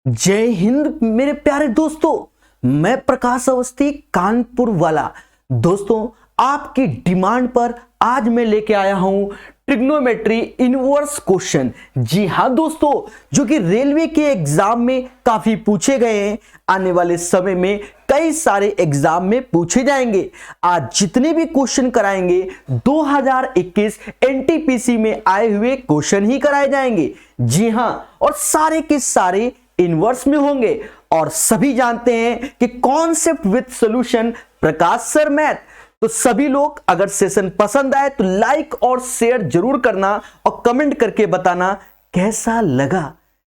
जय हिंद मेरे प्यारे दोस्तों। मैं प्रकाश अवस्थी कानपुर वाला। दोस्तों, आपकी डिमांड पर आज मैं लेके आया हूं ट्रिग्नोमेट्री इनवर्स क्वेश्चन। जी हां दोस्तों, जो कि रेलवे के एग्जाम में काफी पूछे गए हैं, आने वाले समय में कई सारे एग्जाम में पूछे जाएंगे। आज जितने भी क्वेश्चन कराएंगे 2021 एनटीपीसी में आए हुए क्वेश्चन ही कराए जाएंगे। जी हां, और सारे के सारे इनवर्स में होंगे। और सभी जानते हैं कि concept with solution Prakash sir math. तो सभी लोग अगर सेशन पसंद आए तो लाइक और शेयर जरूर करना और कमेंट करके बताना कैसा लगा।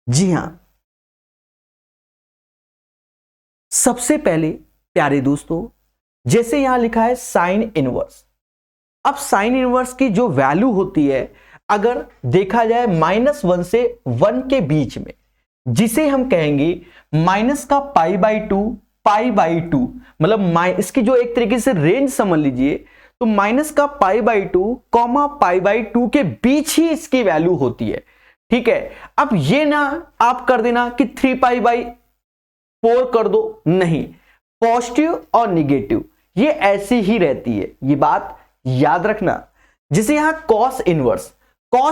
जी हां, सबसे पहले प्यारे दोस्तों, जैसे यहां लिखा है साइन इनवर्स। अब साइन इनवर्स की जो वैल्यू होती है, अगर देखा जाए -1 से 1 के बीच में, जिसे हम कहेंगे माइनस का पाई बाई टू, मतलब इसकी जो एक तरीके से रेंज समझ लीजिए, तो माइनस का pi by two comma pi by two के बीच ही इसकी वैल्यू होती है। ठीक है, अब ये ना आप कर देना कि 3π/4 कर दो, नहीं, पॉजिटिव और निगेटिव ये ऐसी ही रहती है, ये बात याद रखना। जैसे यहां कॉस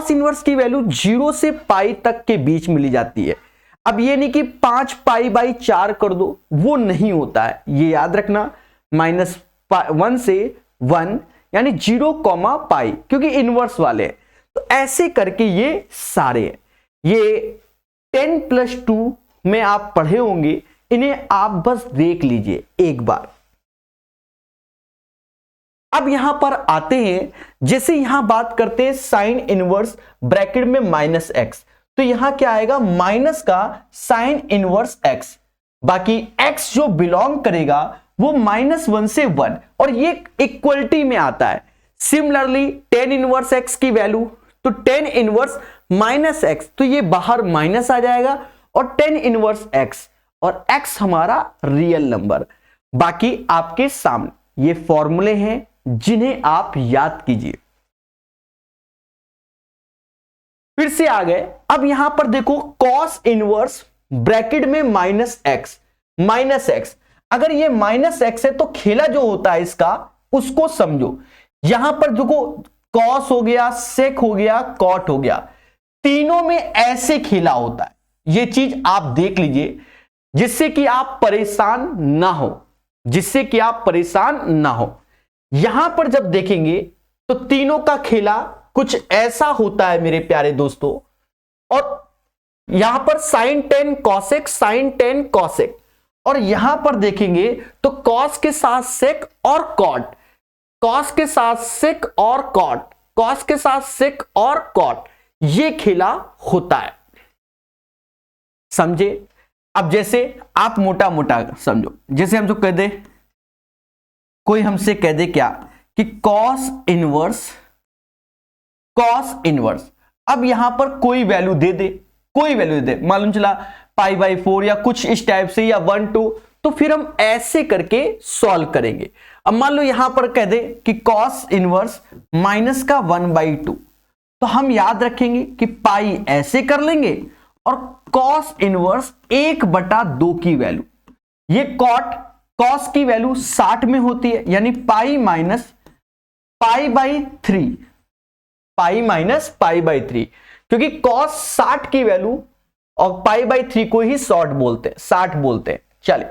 इनवर्स की वैल्यू 0 से पाई तक के बीच मिली जाती है। अब ये नहीं कि 5π/4 कर दो, वो नहीं होता है, ये याद रखना। -1 से 1 यानी 0, पाई, क्योंकि इनवर्स वाले हैं, तो ऐसे करके ये सारे हैं। ये 10+2 में आप पढ़े होंगे, इन्हें आप बस देख लीजिए एक बार। अब यहां पर आते हैं, जैसे यहां बात करते हैं साइन इनवर्स ब्रैकेट में -x, तो यहां क्या आएगा, माइनस का साइन इनवर्स x, बाकी x जो बिलोंग करेगा वो -1 से 1, और ये इक्वलिटी में आता है। सिमिलरली tan इनवर्स x की वैल्यू, तो tan इनवर्स -x, तो ये बाहर माइनस आ जाएगा, और tan इनवर्स x, और x हमारा रियल नंबर। बाकी आपके सामने ये फॉर्मूले हैं जिन्हें आप याद कीजिए। फिर से आ गए, अब यहां पर देखो कॉस इनवर्स ब्रैकेट में -x, अगर ये -x है तो खेला जो होता है इसका उसको समझो। यहां पर देखो कॉस हो गया, सेक हो गया, कॉट हो गया, तीनों में ऐसे खेला होता है। ये चीज आप देख लीजिए, जिससे कि आप परेशान ना हो, यहां पर जब देखेंगे तो तीनों का खेला कुछ ऐसा होता है मेरे प्यारे दोस्तों। और यहां पर साइन टेन कॉसेक, और यहां पर देखेंगे तो कॉस के साथ सेक और कॉट, कॉस के साथ सेक और कॉट, कॉस के साथ सेक और कॉट, ये खेला होता है। समझे? अब जैसे आप मोटा मोटा समझो, जैसे हम जो कह दे, कोई हमसे कह दे क्या कि कॉस इनवर्स, अब यहां पर कोई वैल्यू दे दे, मालूम चला π/4 या कुछ इस टाइप से, या 1 2, तो फिर हम ऐसे करके सॉल्व करेंगे। अब मान लो यहां पर कह दे कि कॉस इनवर्स -1/2, तो हम याद रखेंगे कि पाई ऐसे कर लेंगे, और कॉस इनवर्स 1/2 की वैल्यू, ये कॉस की वैल्यू 60 में होती है, यानी पाई-π/3, क्योंकि कॉस 60 की वैल्यू और π/3 को ही 60 बोलते हैं। चलिए,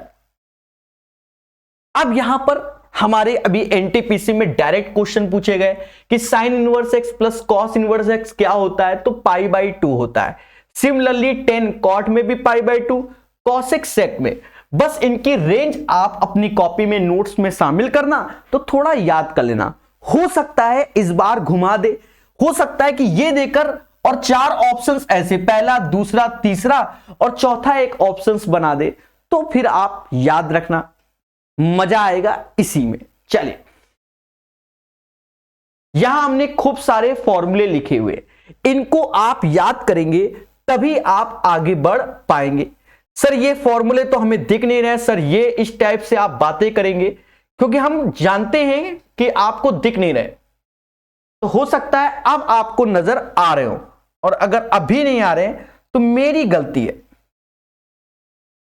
अब यहां पर हमारे अभी एनटीपीसी में डायरेक्ट क्वेश्चन पूछे गए कि sine inverse x plus cos inverse x क्या होता है, तो π/2 होता है। सिमिलरली tan कॉट में भी π/2, कॉसेक सेक में। बस इनकी रेंज आप अपनी कॉपी में नोट्स में शामिल करना, तो थोड़ा याद कर लेना। हो सकता है इस बार घुमा दे, हो सकता है कि ये देकर और 4 ऑप्शंस ऐसे, पहला, दूसरा, तीसरा और चौथा एक ऑप्शंस बना दे, तो फिर आप याद रखना, मजा आएगा इसी में। चलिए, यहां हमने खूब सारे फॉर्मूले लिखे हुए, इनको आप याद करेंगे तभी आप आगे बढ़ पाएंगे। सर ये फॉर्मूले तो हमें दिख नहीं रहे, सर ये इस टाइप से आप बातें करेंगे, क्योंकि हम जानते हैं कि आपको दिख नहीं रहे, तो हो सकता है अब आपको नजर आ रहे हो, और अगर अभी नहीं आ रहे तो मेरी गलती है।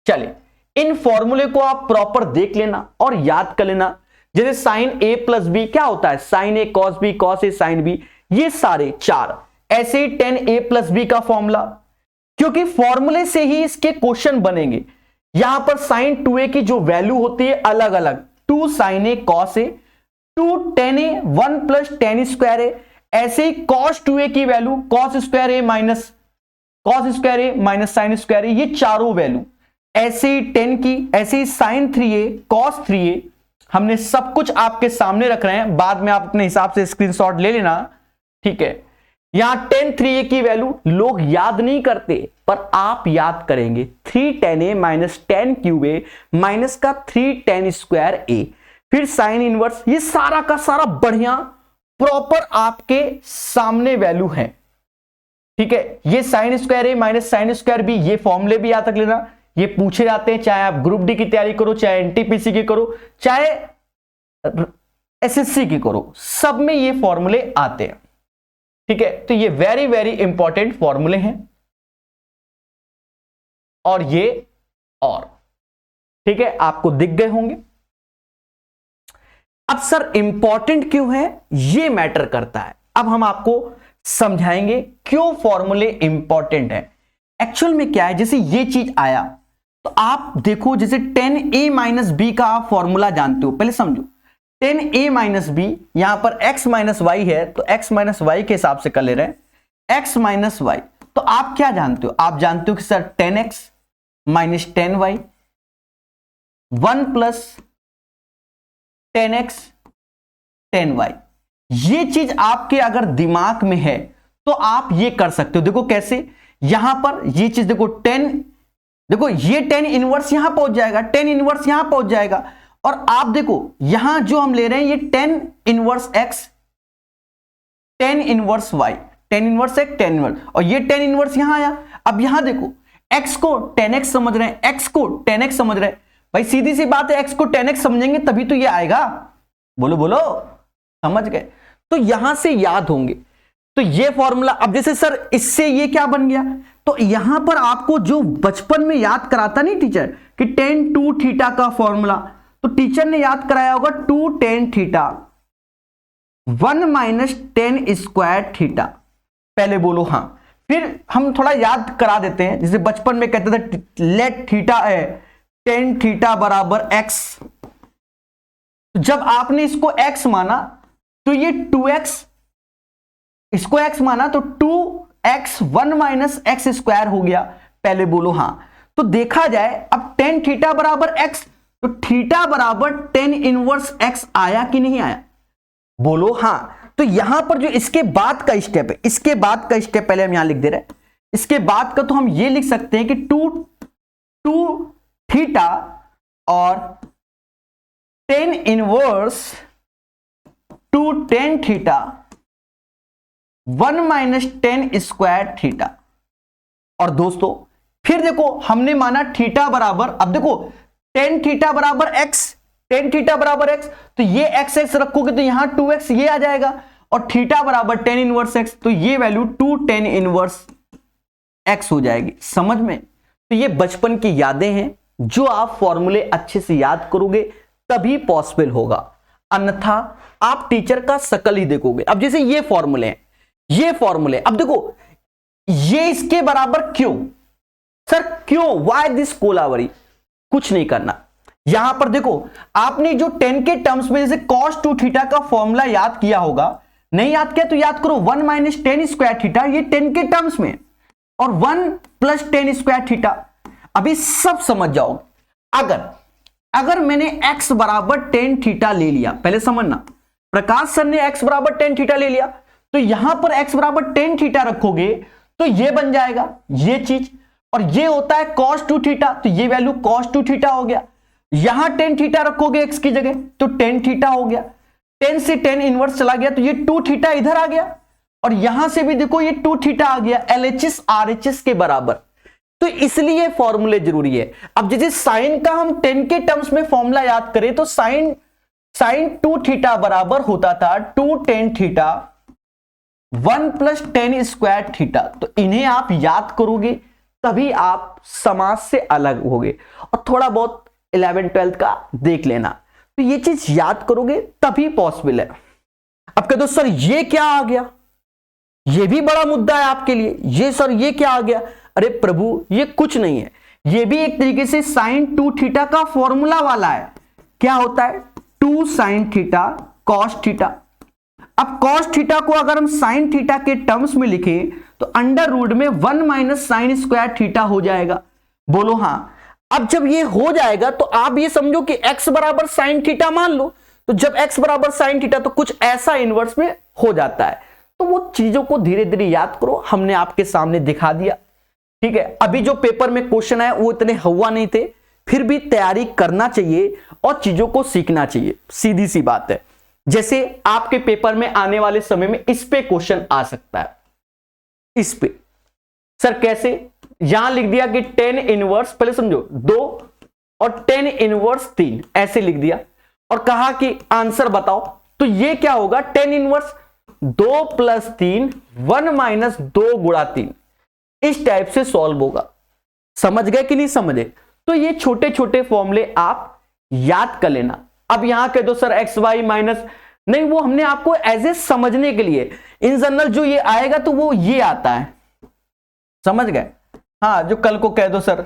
चले इन फॉर्मूले को आप प्रॉपर देख लेना और याद कर लेना। जैसे साइन ए प्लस बी क्या होता है, sign A cos B, cos A sine B, ये सारे चार। ऐसे ही टेन ए प्लस बी का फॉर्मूला, क्योंकि फॉर्मूले से ही इसके क्वेश्चन बनेंगे। यहां पर साइन 2a की जो वैल्यू होती है अलग अलग, 2 sign A cos A, 2 ten A, 1 plus ten square ए। ऐसे ही कॉस 2a की वैल्यू कॉस स्क्वायर ए माइनस कॉस स्क्वायर ए माइनस साइन स्क्वायर ए, ये चारों वैल्यू। ऐसे ही 10 की, ऐसे ही साइन 3a कॉस 3a, हमने सब कुछ आपके सामने रख रहे हैं, बाद में आप अपने हिसाब से स्क्रीनशॉट ले लेना, ठीक है। यहां 10 3a की वैल्यू लोग याद नहीं करते, पर आप याद करेंगे, 3 10a माइनस 10 क्यूब ए माइनस का 3 10 स्क्वायर ए, फिर साइन इनवर्स, ये सारा का सारा बढ़िया प्रॉपर आपके सामने वैल्यू है, ठीक है। ये साइन स्क्वायर ए माइनस साइन स्क्वायर बी, ये फॉर्मूले भी याद रख लेना, ये पूछे जाते हैं, चाहे आप ग्रुप डी की तैयारी करो, चाहे एनटीपीसी की करो, चाहे एसएससी की करो, सब में ये फॉर्मूले आते हैं, ठीक है। तो ये वेरी वेरी इंपॉर्टेंट फॉर्मूले हैं, और ये और ठीक है, आपको दिख गए होंगे। अब सर इंपॉर्टेंट क्यों है, ये मैटर करता है। अब हम आपको समझाएंगे क्यों फॉर्मूले इंपॉर्टेंट है। एक्चुअल में क्या है, जैसे ये चीज आया तो आप देखो, जैसे 10a माइनस बी का आप फॉर्मूला जानते हो, पहले समझो 10a माइनस बी, यहां पर x माइनस वाई है तो x माइनस वाई के हिसाब से कर ले रहे हैं, x माइनस वाई। तो आप क्या जानते हो, आप जानते हो कि sir 10x minus 10y, 1 plus 10x 10y, ये चीज आपके अगर दिमाग में है तो आप ये कर सकते हो। देखो कैसे, यहां पर ये चीज देखो 10, देखो ये 10 इनवर्स यहां पहुंच जाएगा, 10 इनवर्स यहां पहुंच जाएगा, और आप देखो यहां जो हम ले रहे हैं ये 10 inverse x 10 inverse y, 10 inverse x 10 inverse, और ये 10 इनवर्स यहां आया। अब यहां देखो x को 10x समझ रहे हैं, x को 10x समझ रहे हैं, भाई सीधी सी बात है, x को 10x समझेंगे तभी तो ये आएगा, बोलो बोलो, समझ गए। तो यहां से याद होंगे, तो ये फॉर्मूला। अब जैसे सर इससे ये क्या बन गया, तो यहां पर आपको जो बचपन में याद कराता नहीं टीचर कि tan 2 थीटा का फॉर्मूला, तो टीचर ने याद कराया होगा 2 tan theta 1 minus 10 square theta, पहले बोलो हाँ। फिर हम थोड़ा याद करा देते हैं, जैसे बचपन में कहते थे लेट थीटा है tan थीटा बराबर x, जब आपने इसको x माना तो ये 2x, इसको x माना तो 2x 1 माइनस एक्स स्क्वायर हो गया, पहले बोलो हाँ। तो देखा जाए अब tan थीटा बराबर x, तो थीटा बराबर 10 इनवर्स x आया कि नहीं आया, बोलो हाँ। तो यहां पर जो इसके बाद का स्टेप है, इसके बाद का स्टेप पहले हम यहां लिख दे रहे हैं, इसके बाद का तो हम ये लिख सकते हैं कि 2 थीटा और 10 inverse 2 tan theta 1 minus 10 square theta. और दोस्तों फिर देखो हमने माना थीटा बराबर, अब देखो tan थीटा बराबर x, tan थीटा बराबर x, तो ये x x रखोगे तो यहां 2x ये आ जाएगा, और थीटा बराबर 10 इनवर्स x, तो ये वैल्यू 2 tan इनवर्स x हो जाएगी, समझ में। तो ये बचपन की यादें हैं, जो आप फॉर्मूले अच्छे से याद करोगे तभी पॉसिबल होगा, अन्यथा आप टीचर का शकल ही देखोगे। अब जैसे ये फॉर्मूले हैं, ये फॉर्मूले, अब देखो ये इसके बराबर क्यों, सर क्यों, वाई दिस कोलावरी, कुछ नहीं करना। यहां पर देखो आपने जो 10 के टर्म्स में जैसे cos 2 थीटा का फॉर्मूला याद किया होगा, नहीं याद किया तो याद करो 1 माइनस 10 स्क्वायर थीटा, ये 10 के टर्म्स में, और 1 प्लस 10 स्क्वायर थीटा। अभी सब समझ जाओ, अगर मैंने x बराबर 10 थीटा ले लिया, पहले समझना, प्रकाश सर ने x बराबर 10 थीटा ले लिया, तो यहां पर x बराबर 10 थीटा रखोगे तो ये बन जाएगा ये चीज, और ये होता है cos 2 थीटा, तो ये वैल्यू cos 2 थीटा हो गया। यहां 10 थीटा रखोगे x की जगह तो 10 थीटा हो गया, 10 से 10 इनवर्स चला गया तो ये 2 थीटा इधर आ गया, और यहां से भी देखो ये 2 थीटा आ गया, LHS RHS के बराबर। तो इसलिए फॉर्मूले जरूरी है। अब जैसे साइन का हम 10 के टर्म्स में फॉर्मूला याद करें तो साइन 2 थीटा बराबर होता था 2 tan theta 1 plus 10 square theta. तो इन्हें आप याद करोगे तभी आप समाज से अलग होगे। और थोड़ा बहुत 11th-12th का देख लेना, तो ये चीज याद करोगे तभी पॉसिबल है। अब कह दो सर ये क्या आ गया, ये भी बड़ा मुद्दा है आपके लिए, ये सर ये क्या आ गया। अरे प्रभु ये कुछ नहीं है, ये भी एक तरीके से sin 2 थीटा का फॉर्मूला वाला है। क्या होता है 2 sin थीटा cos थीटा। अब cos थीटा को अगर हम sin थीटा के टर्म्स में लिखें तो अंडर रूट में 1 माइनस साइन स्क्वायर थीटा हो जाएगा। बोलो हाँ। अब जब ये हो जाएगा तो आप ये समझो कि x बराबर sin थीटा मान लो, तो जब x बराबर sin थीटा तो कुछ ऐसा इनवर्स में हो जाता है। तो वो चीजों को धीरे धीरे याद करो, हमने आपके सामने दिखा दिया। ठीक है, अभी जो पेपर में क्वेश्चन है वो इतने हवा नहीं थे, फिर भी तैयारी करना चाहिए और चीजों को सीखना चाहिए, सीधी सी बात है। जैसे आपके पेपर में आने वाले समय में इस पे क्वेश्चन आ सकता है, इस पे सर कैसे, यहां लिख दिया कि 10 इनवर्स, पहले समझो 2 और 10 इनवर्स 3 ऐसे लिख दिया और कहा कि आंसर बताओ। तो ये क्या होगा 10 इनवर्स 2 प्लस 3 1 माइनस 2 गुणा 3, इस टाइप से सॉल्व होगा। समझ गए कि नहीं समझे। तो ये छोटे छोटे फॉर्मूले आप याद कर लेना। अब यहां कह दो सर एक्स वाई माइनस, नहीं वो हमने आपको एज ए समझने के लिए, इन जनरल जो ये आएगा तो वो ये आता है, समझ गए। हाँ जो कल को कह दो सर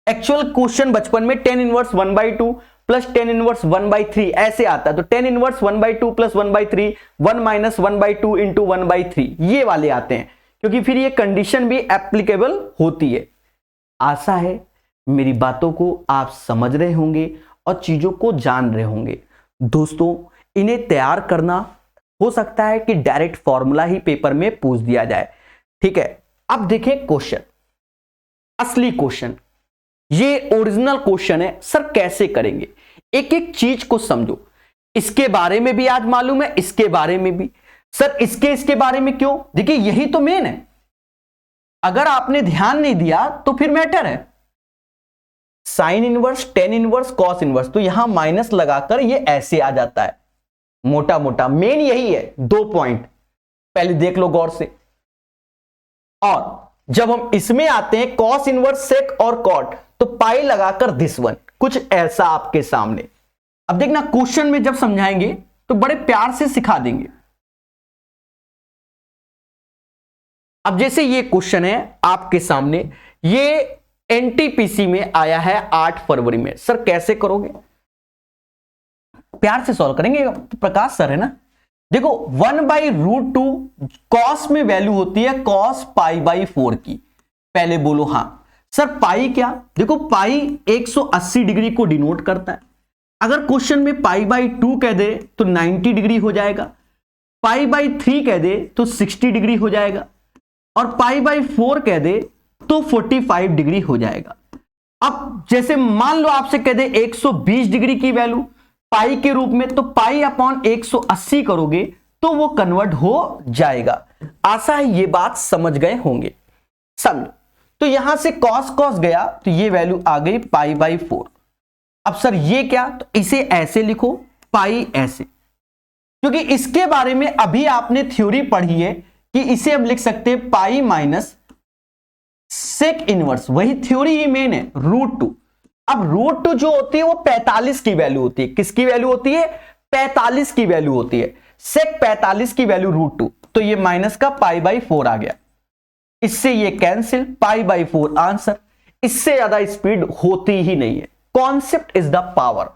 एक्चुअल क्वेश्चन बचपन में 10 इनवर्स 1/2 प्लस 10 इनवर्स 1/3 ऐसे आता है, तो 10 इनवर्स 1/2 प्लस 1/3 1 माइनस 1/2 इंटू 1/3 ये वाले आते हैं, क्योंकि फिर ये कंडीशन भी एप्लीकेबल होती है। आशा है मेरी बातों को आप समझ रहे होंगे और चीजों को जान रहे होंगे। दोस्तों इन्हें तैयार करना, हो सकता है कि डायरेक्ट फॉर्मूला ही पेपर में पूछ दिया जाए। ठीक है, अब देखें क्वेश्चन, असली क्वेश्चन, ये ओरिजिनल क्वेश्चन है। सर कैसे करेंगे, एक एक चीज को समझो। इसके बारे में भी आज मालूम है, इसके बारे में भी। सर इसके बारे में क्यों, देखिए यही तो मेन है। अगर आपने ध्यान नहीं दिया तो फिर मैटर है। Sine inverse 10 inverse cos inverse, तो यहां माइनस लगाकर ये ऐसे आ जाता है, मोटा मोटा मेन यही है। 2 पॉइंट पहले देख लो गौर से। और जब हम इसमें आते हैं कॉस इनवर्स सेक और कॉट, तो पाई लगाकर दिस वन, कुछ ऐसा आपके सामने। अब देखना क्वेश्चन में जब समझाएंगे तो बड़े प्यार से सिखा देंगे। अब जैसे ये क्वेश्चन है आपके सामने, ये एनटीपीसी में आया है 8 फरवरी में। सर कैसे करोगे, प्यार से सॉल्व करेंगे, तो प्रकाश सर है ना। देखो 1/√2 कॉस में वैल्यू होती है कॉस π/4 की। पहले बोलो हाँ। सर पाई क्या, देखो पाई 180 डिग्री को डिनोट करता है। अगर क्वेश्चन में π/2 कह दे तो 90 डिग्री हो जाएगा, π/3 कह दे तो 60 डिग्री हो जाएगा, और π/4 कह दे तो 45 डिग्री हो जाएगा। अब जैसे मान लो आपसे कह दे 120 डिग्री की वैल्यू पाई के रूप में, तो पाई अपॉन 180 करोगे तो वो कन्वर्ट हो जाएगा। आशा है ये बात समझ गए होंगे। समझो, तो यहां से कॉस कॉस गया तो ये वैल्यू आ गई π/4। अब सर ये क्या, तो इसे ऐसे लिखो पाई ऐसे, क्योंकि इसके बारे में अभी आपने थ्योरी पढ़ी है कि इसे हम लिख सकते हैं पाई माइनस सेक इनवर्स, वही थ्योरी ही मेन है √2। अब √2 जो होती है वो 45 की वैल्यू होती है। किसकी वैल्यू होती है, 45 की वैल्यू होती है। सेक 45 की वैल्यू √2, तो ये माइनस का π/4 आ गया। इससे ये कैंसिल, π/4 आंसर। इससे ज्यादा स्पीड होती ही नहीं है। Concept is the power.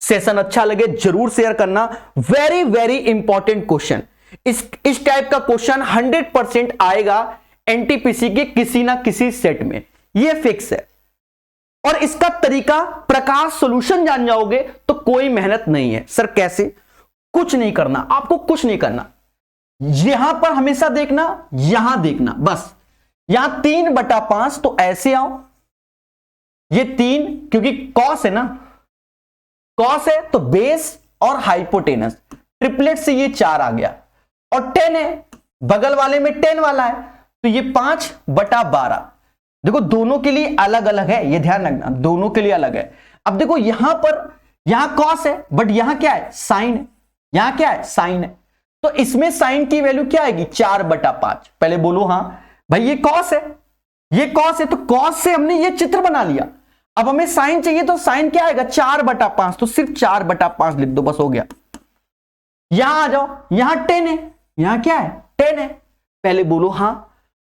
Session अच्छा लगे जरूर शेयर करना। वेरी वेरी इंपॉर्टेंट क्वेश्चन, इस टाइप का क्वेश्चन 100% आएगा एनटीपीसी के किसी ना किसी सेट में, ये फिक्स है। और इसका तरीका प्रकाश सॉल्यूशन जान जाओगे तो कोई मेहनत नहीं है। सर कैसे, कुछ नहीं करना, आपको कुछ नहीं करना, यहां पर हमेशा देखना, यहां देखना बस। यहां 3/5 तो ऐसे आओ, ये 3 क्योंकि कॉस है ना, कॉस है तो बेस और हाइपोटेनस, ट्रिपलेट से ये 4 आ गया, और 10 है बगल वाले में 10 वाला है, तो ये 5/12। देखो दोनों के लिए अलग अलग है, ये ध्यान रखना, दोनों के लिए अलग है। अब देखो यहां पर, यहां कॉस है बट यहां क्या है, साइन है, यहां क्या है, साइन है, तो इसमें साइन की वैल्यू क्या आएगी, 4/5। पहले बोलो हाँ भाई, ये कॉस है ये कॉस है तो कॉस से हमने ये चित्र बना लिया। अब हमें साइन चाहिए तो साइन क्या आएगा 4/5, तो सिर्फ 4/5 लिख दो, बस हो गया। यहां आ जाओ, यहां 10 है, यहां क्या है 10 है, पहले बोलो हां।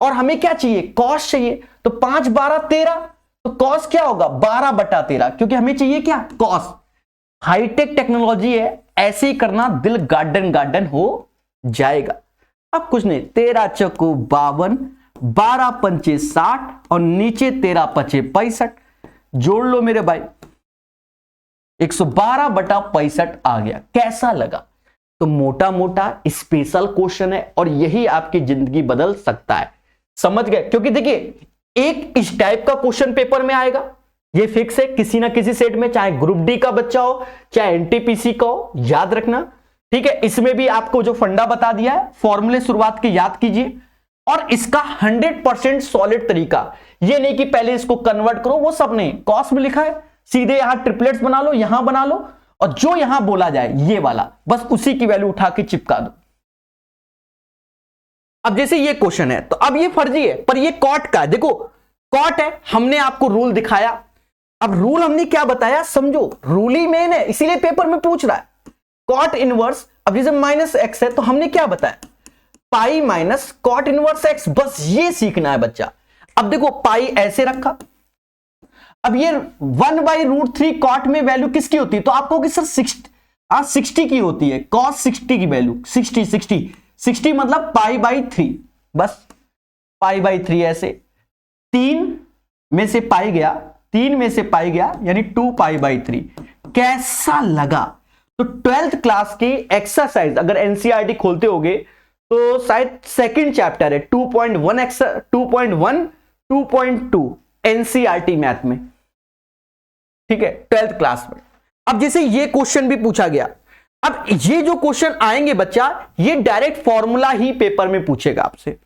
और हमें क्या चाहिए कॉस चाहिए, तो 5 12 13, तो कॉस क्या होगा 12/13, क्योंकि हमें चाहिए क्या कॉस। हाईटेक टेक्नोलॉजी है, ऐसे ही करना दिल गार्डन गार्डन हो जाएगा। अब कुछ नहीं, 13 चौको 52, 12 पंचे 60 और नीचे 13 पचे 65, जोड़ लो मेरे भाई, 112/65 आ गया। कैसा लगा? तो मोटा मोटा स्पेशल क्वेश्चन है और यही आपकी जिंदगी बदल सकता है, समझ गए? क्योंकि देखिए एक इस टाइप का क्वेश्चन पेपर में आएगा, ये फिक्स है किसी ना किसी सेट में, चाहे ग्रुप डी का बच्चा हो चाहे एनटीपीसी का हो, याद रखना, ठीक है? इसमें भी आपको जो फंडा बता दिया है, फॉर्मूले शुरुआत के याद कीजिए, और इसका 100% सॉलिड तरीका, ये नहीं कि पहले इसको कन्वर्ट करो, वो सब नहीं, कॉस में लिखा है, सीधे यहां ट्रिपलेट्स बना लो, यहां बना लो, और जो यहां बोला जाए ये वाला बस उसी की वैल्यू उठा के चिपका दो। अब जैसे ये क्वेश्चन है तो अब ये फर्जी है पर ये कॉट का है, देखो कॉट है, हमने आपको रूल दिखाया। अब रूल हमने क्या बताया समझो, रूल ही मेन है, इसीलिए पेपर में पूछ रहा है। कॉट इनवर्स, अब जैसे -x है तो हमने क्या बताया, pi minus cot inverse x, बस ये सीखना है बच्चा। अब देखो पाई ऐसे रखा, अब ये 1/√3 कॉट में वैल्यू किसकी होती है, तो आपको कि सर 60 की होती है, कॉस 60 की वैल्यू 60 मतलब π/3, बस π/3 ऐसे, 3 में से पाई गया, 3 में से पाई गया यानी 2π/3। कैसा लगा? तो 12th क्लास की एक्सरसाइज अगर एनसीईआरटी खोलते होगे तो शायद सेकंड चैप्टर है 2.1 2.2 एनसीईआरटी मैथ में, ठीक है 12th क्लास में। अब जैसे ये क्वेश्चन भी पूछा गया, अब ये जो क्वेश्चन आएंगे बच्चा, ये डायरेक्ट फॉर्मूला ही पेपर में पूछेगा आपसे,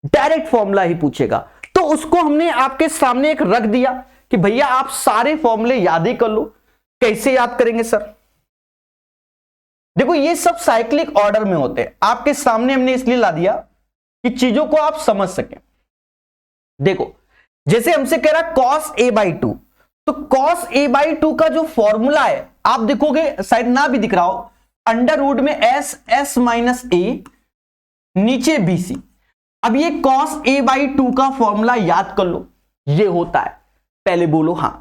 डायरेक्ट फॉर्मूला ही पूछेगा। तो उसको हमने आपके सामने एक रख दिया कि भैया आप सारे फॉर्मूले याद ही कर लो। कैसे याद करेंगे सर? देखो ये सब साइक्लिक ऑर्डर में होते हैं, आपके सामने हमने इसलिए ला दिया कि चीजों को आप समझ सकें। देखो जैसे हमसे कह रहा cos a/2, तो cos a/2 का जो फॉर्मूला है आप देखोगे, शायद ना भी दिख रहा हो, अंडर रूट में s माइनस a नीचे bc। अब ये cos a/2 का फॉर्मूला याद कर लो, ये होता है, पहले बोलो हां,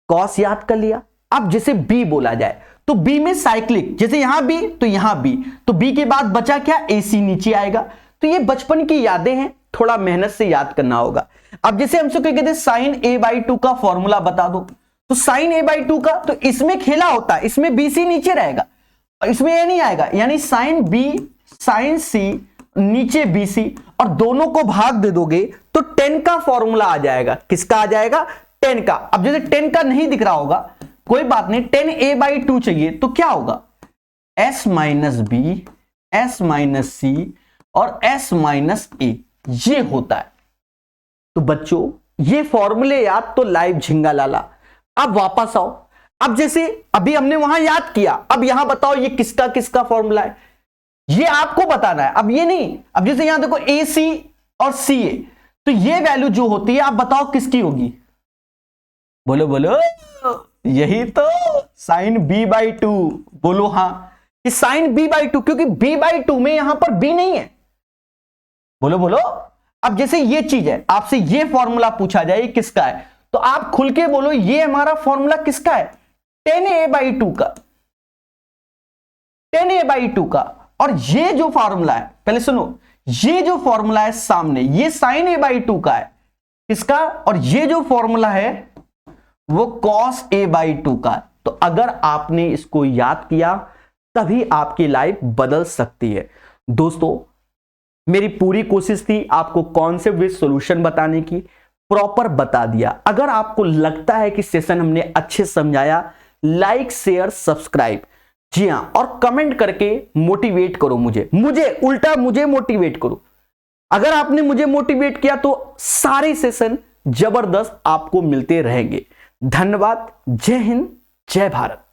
cos याद कर लिया। अब जैसे b बोला जाए तो b में साइक्लिक, जैसे यहां b तो यहां b, तो b के बाद बचा क्या ac नीचे आएगा। तो ये बचपन की यादें हैं, थोड़ा मेहनत से याद करना होगा। अब जैसे हमसे क्या कहते हैं sin a/2 का फॉर्मूला बता दो, तो sin a/2 का, तो इसमें खेला होता है, इसमें bc नीचे रहेगा और इसमें ये नहीं आएगा, यानी sin b sin c नीचे bc, और दोनों को भाग दे दोगे तो 10 का फॉर्मूला आ जाएगा। किसका आ जाएगा? 10 का। अब जैसे 10 का नहीं दिख रहा होगा कोई बात नहीं, 10 a/2 चाहिए तो क्या होगा s minus b s minus c और s माइनस a, ये होता है। तो बच्चों ये फॉर्मूले याद तो लाइव झिंगा लाला। अब वापस आओ, अब जैसे अभी हमने वहां याद किया, अब यहां बताओ ये किसका किसका फॉर्मूला है, ये आपको बताना है। अब ये नहीं, अब जैसे यहां देखो AC और CA, तो ये वैल्यू जो होती है आप बताओ किसकी होगी, बोलो बोलो, यही तो sin b/2, बोलो हां कि sin b/2, क्योंकि b/2 में यहां पर b नहीं है, बोलो बोलो। अब जैसे ये चीज है, आपसे ये फॉर्मूला पूछा जाए किसका है, तो आप खुल के बोलो ये हमारा फॉर्मूला किसका है, 10 a/2 का, 10 a/2 का। और ये जो फॉर्मूला है, पहले सुनो, ये जो फॉर्मूला है सामने, ये sin a/2 का है, किसका, और ये जो फॉर्मूला है वो cos a/2 का। तो अगर आपने इसको याद किया तभी आपकी लाइफ बदल सकती है। दोस्तों मेरी पूरी कोशिश थी आपको कॉन्सेप्ट विद सॉल्यूशन बताने की, प्रॉपर बता दिया। अगर आपको लगता है कि सेशन हमने अच्छे समझाया, लाइक शेयर सब्सक्राइब, जी हां, और कमेंट करके मोटिवेट करो मुझे उल्टा मुझे मोटिवेट करो। अगर आपने मुझे मोटिवेट किया तो सारे सेशन जबरदस्त आपको मिलते रहेंगे। धन्यवाद। जय हिंद, जय भारत।